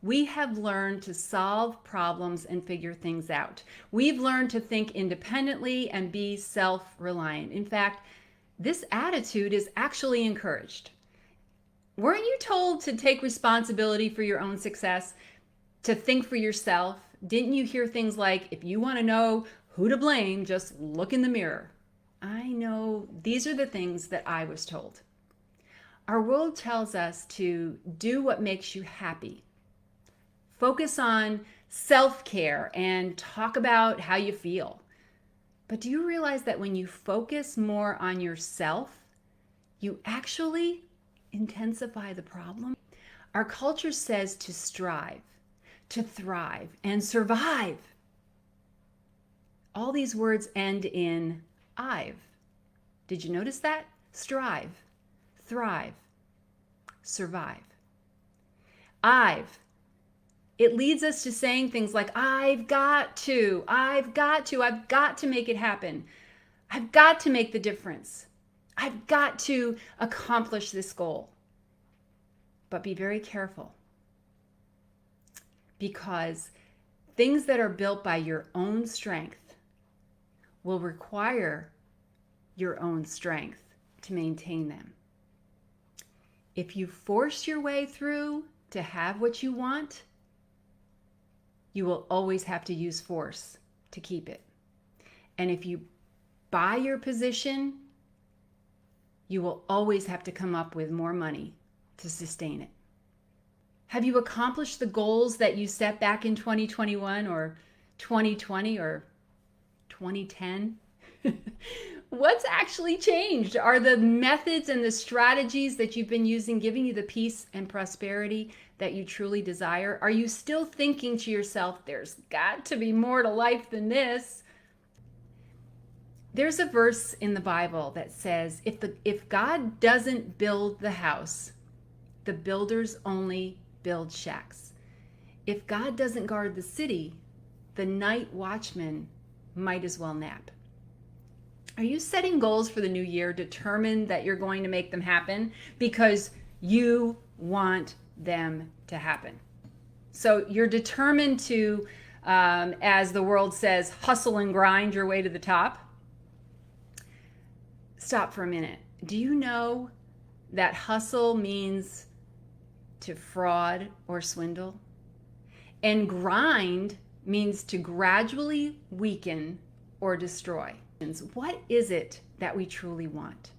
We have learned to solve problems and figure things out. We've learned to think independently and be self reliant. In fact, this attitude is actually encouraged. Weren't you told to take responsibility for your own success, to think for yourself? Didn't you hear things like, if you want to know who to blame, just look in the mirror? I know these are the things that I was told. Our world tells us to do what makes you happy, focus on self care, and talk about how you feel. But do you realize that when you focus more on yourself, you actually intensify the problem? Our culture says to strive, to thrive, and survive. All these words end in "ive." Did you notice that? Strive, thrive, survive. "I've." It leads us to saying things like, I've got to, I've got to, I've got to make it happen. I've got to make the difference. I've got to accomplish this goal. But be very careful, because things that are built by your own strength will require your own strength to maintain them. If you force your way through to have what you want, you will always have to use force to keep it. And if you buy your position, you will always have to come up with more money to sustain it. Have you accomplished the goals that you set back in 2021 or 2020 or 2010? What's actually changed? Are the methods and the strategies that you've been using giving you the peace and prosperity that you truly desire? Are you still thinking to yourself, there's got to be more to life than this? There's a verse in the Bible that says, if God doesn't build the house, the builders only build shacks. If God doesn't guard the city, the night watchman might as well nap. Are you setting goals for the new year, determined that you're going to make them happen because you want them to happen? So you're determined to, as the world says, hustle and grind your way to the top. Stop for a minute. Do you know that hustle means to fraud or swindle? And grind means to gradually weaken or destroy. What is it that we truly want?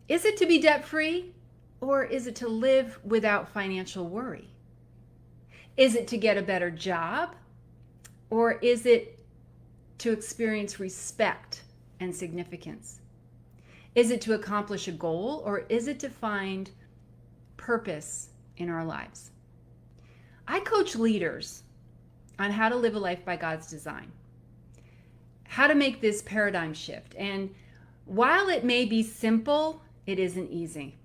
Is it to be debt-free, or is it to live without financial worry? Is it to get a better job, or is it to experience respect and significance? Is it to accomplish a goal, or is it to find purpose in our lives? I coach leaders on how to live a life by God's design, how to make this paradigm shift. And while it may be simple, it isn't easy.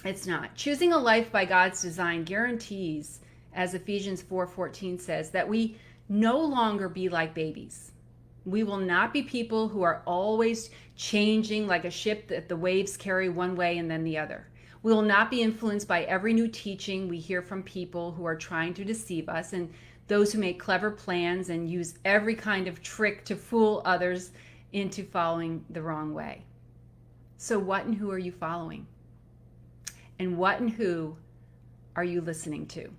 It's not. Choosing a life by God's design guarantees, as Ephesians 4:14 says, that we no longer be like babies. We will not be people who are always changing like a ship that the waves carry one way and then the other. We will not be influenced by every new teaching we hear from people who are trying to deceive us, and those who make clever plans and use every kind of trick to fool others into following the wrong way. So what and who are you following? And what and who are you listening to?